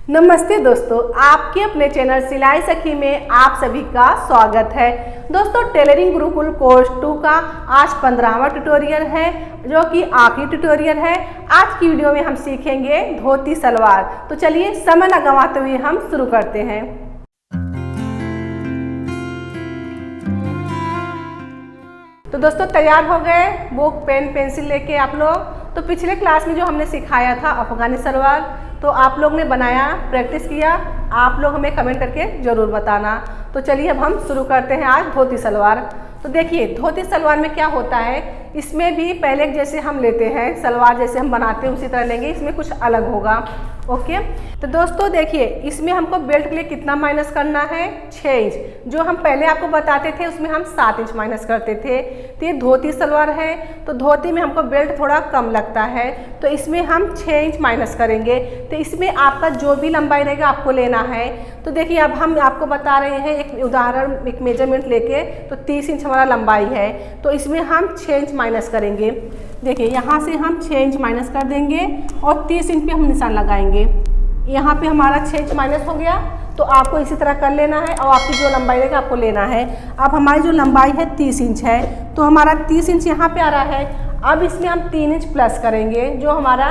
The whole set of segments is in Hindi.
नमस्ते दोस्तों, आपके अपने चैनल सिलाई सखी में आप सभी का स्वागत है। दोस्तों, टेलरिंग गुरुकुल कोर्स 2 का आज 15वां ट्यूटोरियल है, जो कि आखिरी ट्यूटोरियल है। आज की वीडियो में हम सीखेंगे धोती सलवार। तो चलिए समय न गंवाते हुए हम शुरू करते हैं। तो दोस्तों, तैयार हो गए बुक पेन पेंसिल लेके आप लोग? तो पिछले क्लास में जो हमने सिखाया था अफगानी सलवार, तो आप लोग ने बनाया, प्रैक्टिस किया? आप लोग हमें कमेंट करके ज़रूर बताना। तो चलिए अब हम शुरू करते हैं आज धोती सलवार। तो देखिए, धोती सलवार में क्या होता है, इसमें भी पहले जैसे हम लेते हैं सलवार, जैसे हम बनाते हैं उसी तरह लेंगे, इसमें कुछ अलग होगा। ओके, तो दोस्तों देखिए, इसमें हमको बेल्ट के लिए कितना माइनस करना है? 6 इंच। जो हम पहले आपको बताते थे उसमें हम 7 इंच माइनस करते थे। तो ये धोती सलवार है, तो धोती में हमको बेल्ट थोड़ा कम लगता है, तो इसमें हम 6 इंच माइनस करेंगे। तो इसमें आपका जो भी लंबाई रहेगा आपको लेना है। तो देखिए, अब हम आपको बता रहे हैं एक उदाहरण, एक मेजरमेंट लेके। तो 30 इंच हमारा लंबाई है, तो इसमें हम 6 इंच माइनस करेंगे। देखिए, यहाँ से हम 6 इंच माइनस कर देंगे और 30 इंच पे हम निशान लगाएंगे। यहाँ पे हमारा 6 इंच माइनस हो गया, तो आपको इसी तरह कर लेना है और आपकी जो लंबाई रहेगा आपको लेना है। अब हमारी जो लंबाई है 30 इंच है, तो हमारा 30 इंच यहाँ पे आ रहा है। अब इसमें हम 3 इंच प्लस करेंगे, जो हमारा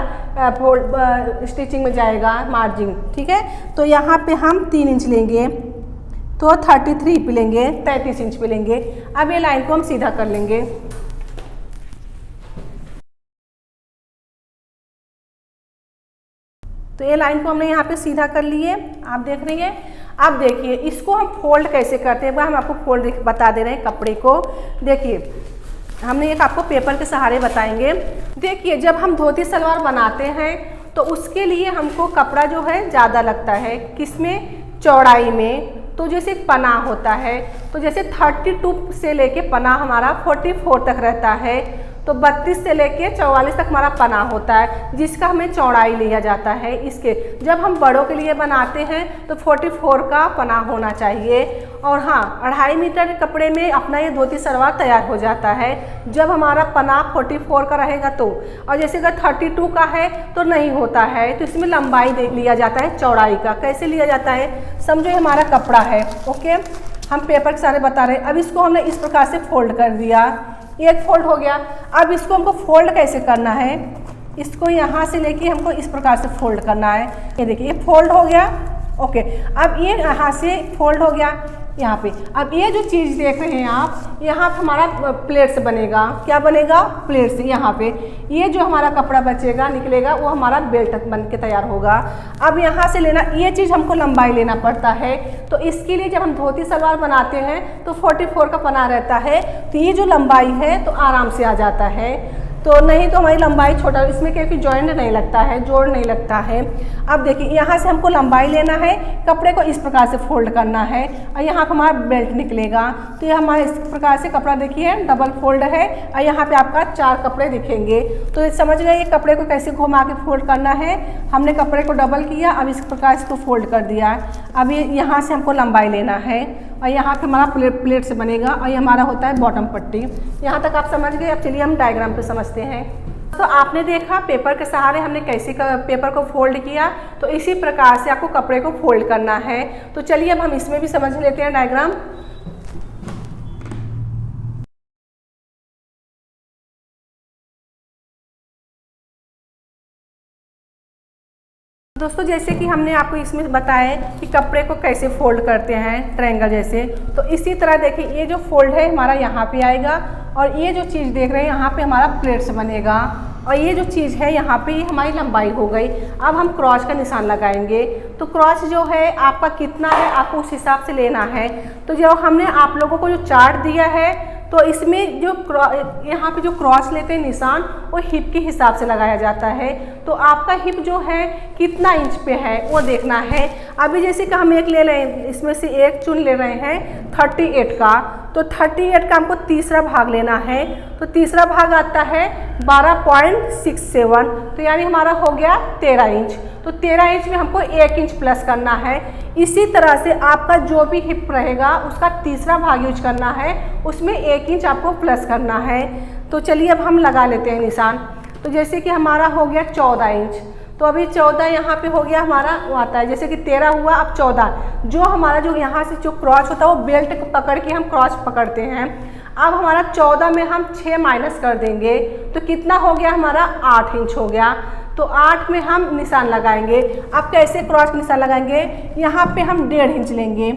स्टिचिंग में जाएगा मार्जिन, ठीक है। तो यहाँ पे हम 3 इंच लेंगे, तो 33 पे लेंगे, 33 इंच पे लेंगे। अब ये लाइन को हम सीधा कर लेंगे। तो ये लाइन को हमने यहाँ पे सीधा कर लिए, आप देख रही हैं। अब देखिए, इसको हम फोल्ड कैसे करते हैं, वह हम आपको फोल्ड बता दे रहे हैं कपड़े को। देखिए, हमने एक आपको पेपर के सहारे बताएंगे। देखिए, जब हम धोती सलवार बनाते हैं तो उसके लिए हमको कपड़ा जो है ज़्यादा लगता है, किसमें? चौड़ाई में। तो जैसे पना होता है, तो जैसे 32 से लेके पना हमारा 44 तक रहता है, तो 32 से लेके 44 तक हमारा पना होता है, जिसका हमें चौड़ाई लिया जाता है। इसके जब हम बड़ों के लिए बनाते हैं तो 44 का पना होना चाहिए। और हाँ, 2.5 मीटर के कपड़े में अपना ये धोती सलवार तैयार हो जाता है, जब हमारा पना 44 का रहेगा तो। और जैसे अगर 32 का है तो नहीं होता है, तो इसमें लंबाई देख लिया जाता है चौड़ाई का। कैसे लिया जाता है? समझो ये हमारा कपड़ा है, ओके, हम पेपर के सारे बता रहे हैं। अब इसको हमने इस प्रकार से फोल्ड कर दिया, एक फोल्ड हो गया। अब इसको हमको फोल्ड कैसे करना है? इसको यहाँ से लेके हमको इस प्रकार से फोल्ड करना है। ये देखिए, ये फोल्ड हो गया, ओके। अब ये यहाँ से फोल्ड हो गया यहाँ पे। अब ये जो चीज़ देख रहे हैं आप, यहाँ पे हमारा प्लेट से बनेगा। क्या बनेगा? प्लेट से। यहाँ पे ये जो हमारा कपड़ा बचेगा, निकलेगा, वो हमारा बेल्ट बन के तैयार होगा। अब यहाँ से लेना, ये चीज़ हमको लंबाई लेना पड़ता है। तो इसके लिए जब हम धोती सलवार बनाते हैं तो 44 का पना रहता है, तो ये जो लंबाई है तो आराम से आ जाता है। तो नहीं तो हमारी लंबाई छोटा, इसमें क्योंकि जॉइंट नहीं लगता है, जोड़ नहीं लगता है। अब देखिए, यहाँ से हमको लंबाई लेना है, कपड़े को इस प्रकार से फोल्ड करना है और यहाँ पर हमारा बेल्ट निकलेगा। तो ये हमारे इस प्रकार से कपड़ा देखिए डबल फोल्ड है और यहाँ पे आपका 4 कपड़े दिखेंगे। तो समझ गए ये कपड़े को कैसे घुमा के फोल्ड करना है। हमने कपड़े को डबल किया, अब इस प्रकार इसको फोल्ड कर दिया। अब ये यहाँ से हमको लंबाई लेना है और यहाँ पे हमारा प्लेट से बनेगा और ये हमारा होता है बॉटम पट्टी। यहाँ तक आप समझ गए। अब चलिए हम डायग्राम पे समझते हैं। तो आपने देखा पेपर के सहारे हमने कैसे पेपर को फोल्ड किया, तो इसी प्रकार से आपको कपड़े को फोल्ड करना है। तो चलिए अब हम इसमें भी समझ लेते हैं डायग्राम। दोस्तों, जैसे कि हमने आपको इसमें बताया कि कपड़े को कैसे फोल्ड करते हैं ट्रायंगल जैसे, तो इसी तरह देखिए, ये जो फोल्ड है हमारा यहाँ पे आएगा और ये जो चीज़ देख रहे हैं यहाँ पे हमारा प्लेट से बनेगा और ये जो चीज़ है यहाँ पे ये हमारी लंबाई हो गई। अब हम क्रॉस का निशान लगाएंगे। तो क्रॉस जो है आपका कितना है, आपको उस हिसाब से लेना है। तो जो हमने आप लोगों को जो चार्ट दिया है, तो इसमें जो यहाँ पे जो क्रॉस लेते हैं निशान, वो हिप के हिसाब से लगाया जाता है। तो आपका हिप जो है कितना इंच पे है वो देखना है। अभी जैसे कि हम एक ले रहे हैं, इसमें से एक चुन ले रहे हैं 38 का, तो 38 का हमको तीसरा भाग लेना है। तो तीसरा भाग आता है 12.67, तो यानी हमारा हो गया 13 इंच। तो 13 इंच में हमको 1 इंच प्लस करना है। इसी तरह से आपका जो भी हिप रहेगा उसका तीसरा भाग यूज करना है, उसमें 1 इंच आपको प्लस करना है। तो चलिए अब हम लगा लेते हैं निशान। तो जैसे कि हमारा हो गया 14 इंच, तो अभी 14 यहाँ पे हो गया हमारा, वो आता है जैसे कि 13 हुआ, अब 14। जो हमारा जो यहाँ से जो क्रॉच होता है वो बेल्ट को पकड़ के हम क्रॉच पकड़ते हैं। अब हमारा 14 में हम 6 माइनस कर देंगे तो कितना हो गया हमारा 8 इंच हो गया। तो 8 में हम निशान लगाएंगे। अब कैसे क्रॉस निशान लगाएंगे, यहाँ पे हम 1.5 इंच लेंगे,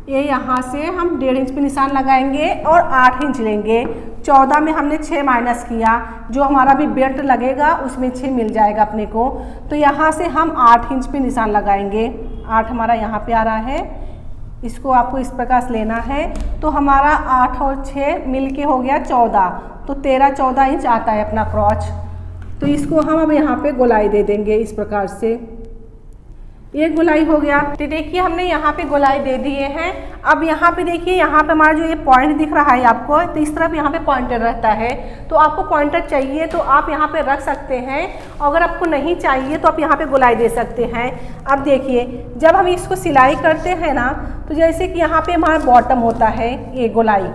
ये यहाँ से हम 1.5 इंच पे निशान लगाएंगे और 8 इंच लेंगे। 14 में हमने 6 माइनस किया, जो हमारा भी बेल्ट लगेगा उसमें 6 मिल जाएगा अपने को। तो यहाँ से हम 8 इंच पे निशान लगाएंगे। 8 हमारा यहाँ पे आ रहा है, इसको आपको इस प्रकार से लेना है। तो हमारा 8 और 6 मिल के हो गया 14, तो 13-14 इंच आता है अपना क्रॉच। तो इसको हम अब यहाँ पे गोलाई दे देंगे इस प्रकार से, ये गोलाई हो गया। तो देखिए हमने यहाँ पे गोलाई दे दिए हैं। अब यहाँ पे देखिए, यहाँ पे हमारा जो ये पॉइंट दिख रहा है आपको, तो इस तरफ यहाँ पे पॉइंटर रहता है। तो आपको पॉइंटर चाहिए तो आप यहाँ पे रख सकते हैं, अगर आपको नहीं चाहिए तो आप यहाँ पे गोलाई दे सकते हैं। अब देखिए जब हम इसको सिलाई करते हैं ना, तो जैसे कि यहाँ पे हमारा बॉटम होता है ये गोलाई,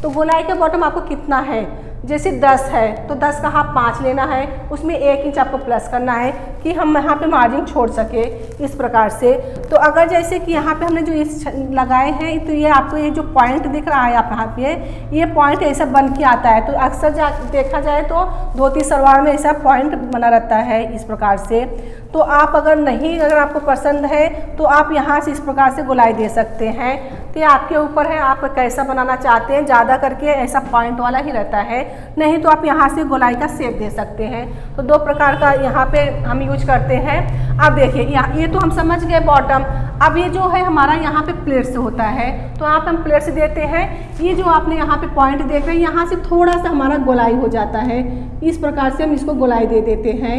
तो गोलाई का बॉटम आपको कितना है, जैसे 10 है तो 10 का हाफ 5 लेना है, उसमें 1 इंच आपको प्लस करना है कि हम यहाँ पे मार्जिन छोड़ सके इस प्रकार से। तो अगर जैसे कि यहाँ पे हमने जो इस लगाए हैं, तो ये आपको ये जो पॉइंट दिख रहा है आप यहाँ पे, ये पॉइंट ऐसा बन के आता है। तो अक्सर देखा जाए तो धोती सलवार में ऐसा पॉइंट बना रहता है इस प्रकार से। तो आप अगर आपको पसंद है तो आप यहाँ से इस प्रकार से गोलाई दे सकते हैं। तो ये आपके ऊपर है, आप कैसा बनाना चाहते हैं। ज़्यादा करके ऐसा पॉइंट वाला ही रहता है, नहीं तो आप यहाँ से गोलाई का शेप दे सकते हैं। तो 2 प्रकार का यहाँ पे हम यूज करते हैं। अब देखिए ये तो हम समझ गए बॉटम। अब ये जो है हमारा यहाँ पे प्लेट से होता है, तो यहाँ पे हम प्लेट से देते हैं। ये जो आपने यहाँ पे पॉइंट देख रहे हैं, यहाँ से थोड़ा सा हमारा गोलाई हो जाता है, इस प्रकार से हम इसको गोलाई दे देते हैं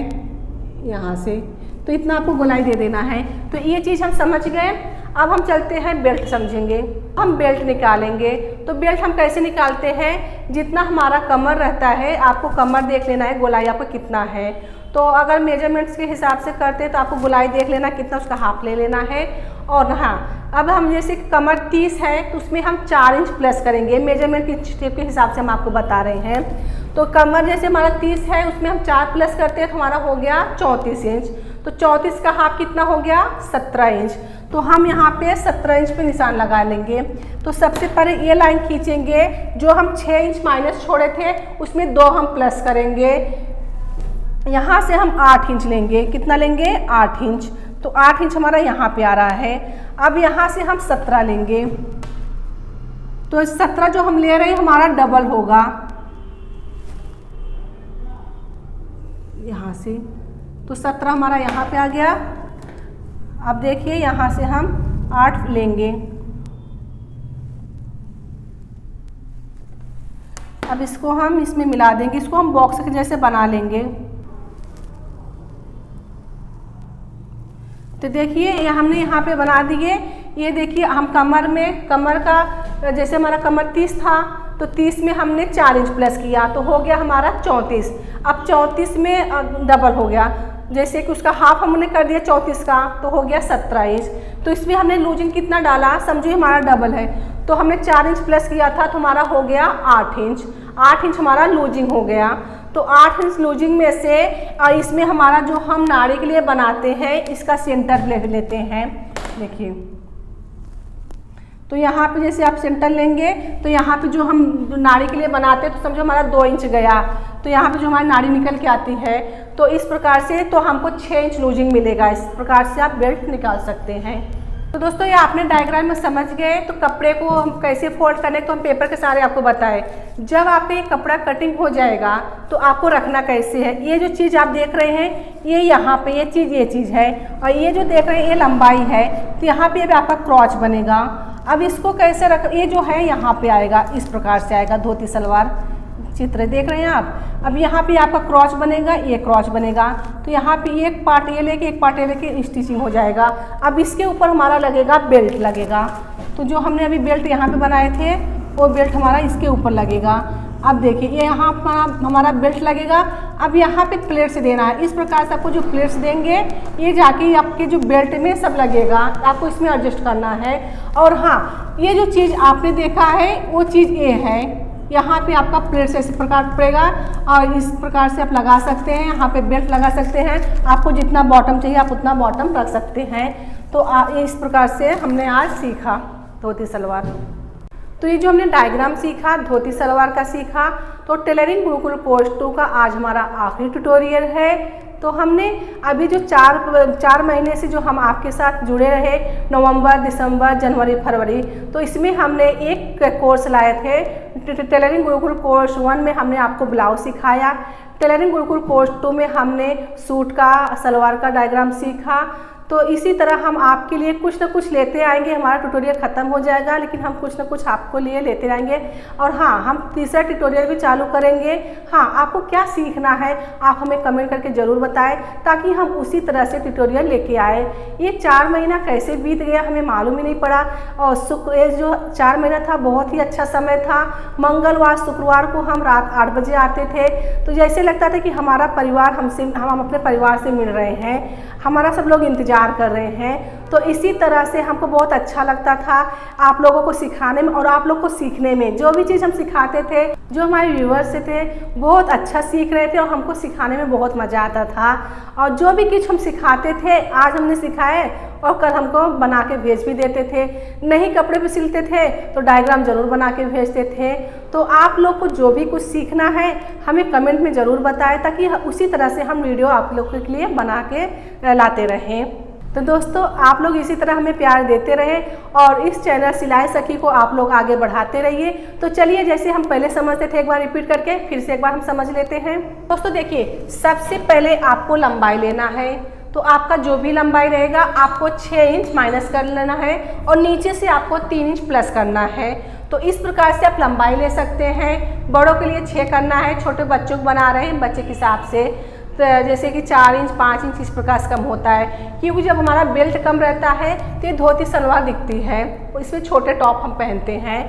यहाँ से। तो इतना आपको गोलाई दे देना है। तो ये चीज़ हम समझ गए। अब हम चलते हैं बेल्ट समझेंगे। हम बेल्ट निकालेंगे। तो बेल्ट हम कैसे निकालते हैं, जितना हमारा कमर रहता है, आपको कमर देख लेना है गोलाई आपको कितना है। तो अगर मेजरमेंट्स के हिसाब से करते हैं तो आपको गोलाई देख लेना कितना, उसका हाफ ले लेना है। और हाँ, अब हम जैसे कमर 30 है तो उसमें हम 4 इंच प्लस करेंगे, मेजरमेंट के टेप के हिसाब से हम आपको बता रहे हैं। तो कमर जैसे हमारा 30 है, उसमें हम 4 प्लस करते हैं तो हमारा हो गया 34 इंच। तो 34 का हाफ कितना हो गया 17 इंच। तो हम यहाँ पे 17 इंच पे निशान लगा लेंगे। तो सबसे पहले ये लाइन खींचेंगे, जो हम 6 इंच माइनस छोड़े थे उसमें 2 हम प्लस करेंगे। यहाँ से हम 8 इंच लेंगे, कितना लेंगे 8 इंच। तो 8 इंच हमारा यहाँ पे आ रहा है। अब यहाँ से हम 17 लेंगे, तो 17 जो हम ले रहे हैं हमारा डबल होगा यहाँ से। तो 17 हमारा यहाँ पे आ गया। अब देखिए यहाँ से हम 8 लेंगे। अब इसको हम इसमें मिला देंगे, इसको हम बॉक्स के जैसे बना लेंगे। तो देखिए ये हमने यहाँ पे बना दिए। ये देखिए हम कमर का जैसे हमारा कमर 30 था, तो 30 में हमने 4 इंच प्लस किया तो हो गया हमारा 34। अब 34 में डबल हो गया, जैसे कि उसका हाफ हमने कर दिया 34 का, तो हो गया 17 इंच। तो इसमें हमने लूजिंग कितना डाला, समझो हमारा डबल है, तो हमने 4 इंच प्लस किया था तो हमारा हो गया 8 इंच। 8 इंच हमारा लूजिंग हो गया। तो 8 इंच लूजिंग में से इसमें हमारा जो हम नाड़ी के लिए बनाते हैं इसका सेंटर ले लेते हैं। देखिए तो यहाँ पे जैसे आप सेंटर लेंगे, तो यहाँ पे जो हम नाड़ी के लिए बनाते हैं तो समझो हमारा 2 इंच गया, तो यहाँ पे जो हमारी नाड़ी निकल के आती है, तो इस प्रकार से तो हमको 6 इंच लूजिंग मिलेगा। इस प्रकार से आप बेल्ट निकाल सकते हैं। तो दोस्तों ये आपने डायग्राम में समझ गए। तो कपड़े को हम कैसे फोल्ड करने, तो हम पेपर के सारे आपको बताए। जब आपका ये कपड़ा कटिंग हो जाएगा तो आपको रखना कैसे है, ये जो चीज़ आप देख रहे हैं ये यहाँ पे ये चीज़ है, और ये जो देख रहे हैं ये लंबाई है, तो यहाँ पे भी आपका क्रॉच बनेगा। अब इसको कैसे रख, ये जो है यहाँ पे आएगा, इस प्रकार से आएगा धोती सलवार चित्र देख रहे हैं आप। अब यहाँ पे आपका क्रॉच बनेगा, ये क्रॉच बनेगा, तो यहाँ पे एक पार्ट ये लेके एक पार्ट ये लेके स्टिचिंग हो जाएगा। अब इसके ऊपर हमारा लगेगा बेल्ट लगेगा। तो जो हमने अभी बेल्ट यहाँ पे बनाए थे वो बेल्ट हमारा इसके ऊपर लगेगा। अब देखिए ये यहाँ हमारा बेल्ट लगेगा। अब यहाँ पे प्लेट्स देना है, इस प्रकार से आपको जो प्लेट्स देंगे ये जाके आपके जो बेल्ट में सब लगेगा, आपको इसमें एडजस्ट करना है। और हाँ, ये जो चीज़ आपने देखा है वो चीज़ ये है, यहाँ पे आपका प्लेट्स इस प्रकार पड़ेगा और इस प्रकार से आप लगा सकते हैं। यहाँ पे बेल्ट लगा सकते हैं, आपको जितना बॉटम चाहिए आप उतना बॉटम रख सकते हैं। तो इस प्रकार से हमने आज सीखा धोती सलवार। तो ये जो हमने डायग्राम सीखा, धोती सलवार का सीखा, तो टेलरिंग गुरुकुल कोर्स 2 का आज हमारा आखिरी ट्यूटोरियल है। तो हमने अभी जो चार महीने से जो हम आपके साथ जुड़े रहे, नवंबर, दिसंबर, जनवरी, फरवरी, तो इसमें हमने एक कोर्स लाए थे। टेलरिंग गुरुकुल कोर्स 1 में हमने आपको ब्लाउज सिखाया। टेलरिंग गुरुकुल कोर्स 2 में हमने सूट का, सलवार का डायग्राम सीखा। तो इसी तरह हम आपके लिए कुछ ना कुछ लेते आएंगे। हमारा ट्यूटोरियल ख़त्म हो जाएगा लेकिन हम कुछ ना कुछ आपको लिए लेते रहेंगे। और हाँ, हम तीसरा ट्यूटोरियल भी चालू करेंगे। हाँ, आपको क्या सीखना है आप हमें कमेंट करके ज़रूर बताएं ताकि हम उसी तरह से ट्यूटोरियल लेके आए। ये 4 महीना कैसे बीत गया हमें मालूम ही नहीं पड़ा। और ये जो 4 महीना था बहुत ही अच्छा समय था। मंगलवार, शुक्रवार को हम रात 8 बजे आते थे, तो जैसे लगता था कि हमारा परिवार हम अपने परिवार से मिल रहे हैं, हमारा सब लोग इंतजार कर रहे हैं। तो इसी तरह से हमको बहुत अच्छा लगता था आप लोगों को सिखाने में और आप लोग को सीखने में। जो भी चीज़ हम सिखाते थे, जो हमारे व्यूअर्स थे बहुत अच्छा सीख रहे थे और हमको सिखाने में बहुत मज़ा आता था। और जो भी कुछ हम सिखाते थे आज हमने सिखाए और कल हमको बना के भेज भी देते थे। नहीं कपड़े पे सिलते थे तो डायग्राम ज़रूर बना के भेजते थे। तो आप लोग को जो भी कुछ सीखना है हमें कमेंट में ज़रूर बताएं ताकि उसी तरह से हम वीडियो आप लोग के लिए बना के लाते रहें। तो दोस्तों, आप लोग इसी तरह हमें प्यार देते रहें और इस चैनल सिलाई सखी को आप लोग आगे बढ़ाते रहिए। तो चलिए, जैसे हम पहले समझते थे एक बार रिपीट करके फिर से एक बार हम समझ लेते हैं। दोस्तों देखिए, सबसे पहले आपको लंबाई लेना है। तो आपका जो भी लंबाई रहेगा आपको 6 इंच माइनस कर लेना है और नीचे से आपको 3 इंच प्लस करना है। तो इस प्रकार से आप लंबाई ले सकते हैं। बड़ों के लिए 6 करना है, छोटे बच्चों को बना रहे हैं बच्चे के हिसाब से, तो जैसे कि 4 इंच 5 इंच इस प्रकार से कम होता है। क्योंकि जब हमारा बेल्ट कम रहता है तो ये धोती सलवार दिखती है, इसमें छोटे टॉप हम पहनते हैं।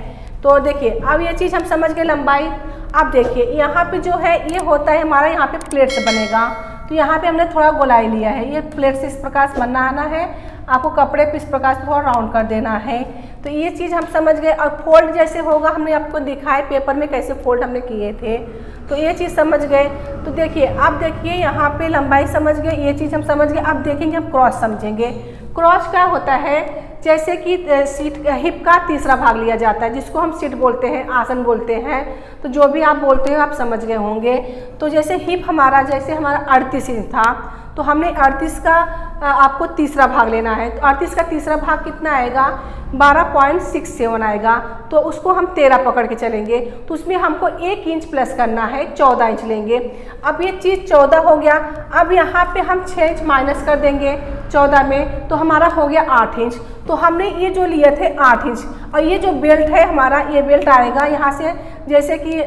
तो देखिए, अब ये चीज़ हम समझ गए लंबाई। अब देखिए यहाँ पे जो है ये होता है हमारा, यहाँ पे प्लेट्स बनेगा। तो यहाँ पे हमने थोड़ा गोलाई लिया है, ये प्लेट्स इस प्रकार से बनाना है। आपको कपड़े पे इस प्रकार से थोड़ा राउंड कर देना है। तो ये चीज़ हम समझ गए। और फोल्ड जैसे होगा हमने आपको दिखाए पेपर में कैसे फोल्ड हमने किए थे, तो ये चीज़ समझ गए। तो देखिए, अब देखिए यहाँ पे लंबाई समझ गए, ये चीज़ हम समझ गए। अब देखेंगे हम क्रॉस समझेंगे। क्रॉस क्या होता है, जैसे कि सीट हिप का तीसरा भाग लिया जाता है जिसको हम सीट बोलते हैं, आसन बोलते हैं। तो जो भी आप बोलते हैं आप समझ गए होंगे। तो जैसे हिप हमारा, जैसे हमारा 38 इंच था तो हमने 38 का आपको तीसरा भाग लेना है। तो 38 का तीसरा भाग कितना आएगा, 12.67 आएगा। तो उसको हम 13 पकड़ के चलेंगे तो उसमें हमको 1 इंच प्लस करना है, 14 इंच लेंगे। अब ये चीज़ 14 हो गया। अब यहाँ पे हम 6 इंच माइनस कर देंगे 14 में, तो हमारा हो गया 8 इंच। तो हमने ये जो लिए थे 8 इंच, और ये जो बेल्ट है हमारा, ये बेल्ट आएगा यहाँ से, जैसे कि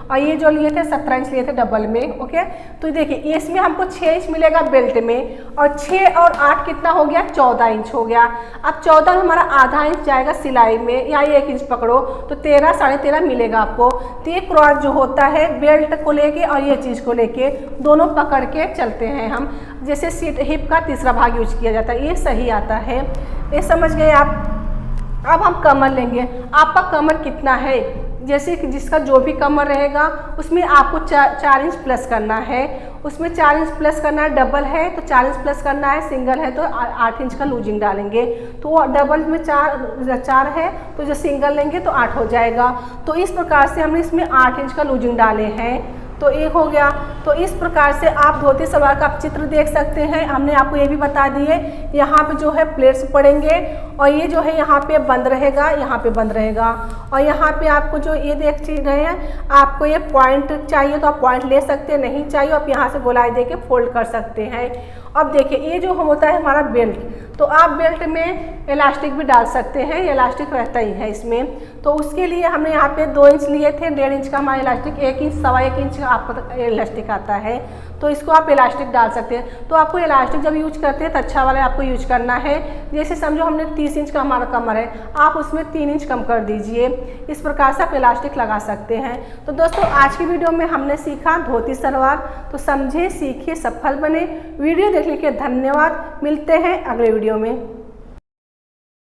और ये जो लिए थे 17 इंच लिए थे डबल में। ओके, तो देखिए इसमें हमको 6 इंच मिलेगा बेल्ट में, और 6 और 8 कितना हो गया, 14 इंच हो गया। अब 14 में हमारा आधा इंच जाएगा सिलाई में, या 1 इंच पकड़ो तो 13 साढ़े 13 मिलेगा आपको। तो ये क्रॉस जो होता है बेल्ट को लेके और ये चीज़ को लेके दोनों पकड़ के चलते हैं हम। जैसे सीट हिप का तीसरा भाग यूज किया जाता है, ये सही आता है। ये समझ गए आप। अब हम कमर लेंगे। आपका कमर कितना है, जैसे कि जिसका जो भी कमर रहेगा उसमें आपको 4 इंच प्लस करना है। उसमें 4 इंच प्लस करना है, डबल है तो 4 इंच प्लस करना है, सिंगल है तो 8 इंच का लूजिंग डालेंगे। तो डबल में 4 है तो जो सिंगल लेंगे तो 8 हो जाएगा। तो इस प्रकार से हमने इसमें 8 इंच का लूजिंग डाले हैं, तो एक हो गया। तो इस प्रकार से आप धोती सलवार का आप चित्र देख सकते हैं। हमने आपको ये भी बता दिए, यहाँ पे जो है प्लेट्स पड़ेंगे और ये जो है यहाँ पे बंद रहेगा, यहाँ पे बंद रहेगा। और यहाँ पे आपको जो ये देख रहे हैं, आपको ये पॉइंट चाहिए तो आप पॉइंट ले सकते हैं, नहीं चाहिए आप यहाँ से गोलाई दे के फोल्ड कर सकते हैं। अब देखिए ये जो होता है हमारा बेल्ट, तो आप बेल्ट में इलास्टिक भी डाल सकते हैं, इलास्टिक रहता ही है इसमें। तो उसके लिए हमने यहाँ पे 2 इंच लिए थे, 1.5 इंच का हमारा इलास्टिक, 1 इंच 1.25 इंच का आपको इलास्टिक आता है, तो इसको आप इलास्टिक डाल सकते हैं। तो आपको इलास्टिक जब यूज करते हैं तो अच्छा वाला आपको यूज करना है। जैसे समझो हमने 30 इंच का हमारा कमर है, आप उसमें 3 इंच कम कर दीजिए। इस प्रकार से आप इलास्टिक लगा सकते हैं। तो दोस्तों आज की वीडियो में हमने सीखा धोती सलवार। तो समझे, सीखिए, सफल बने। वीडियो देखने के लिए धन्यवाद। मिलते हैं अगले वीडियो में।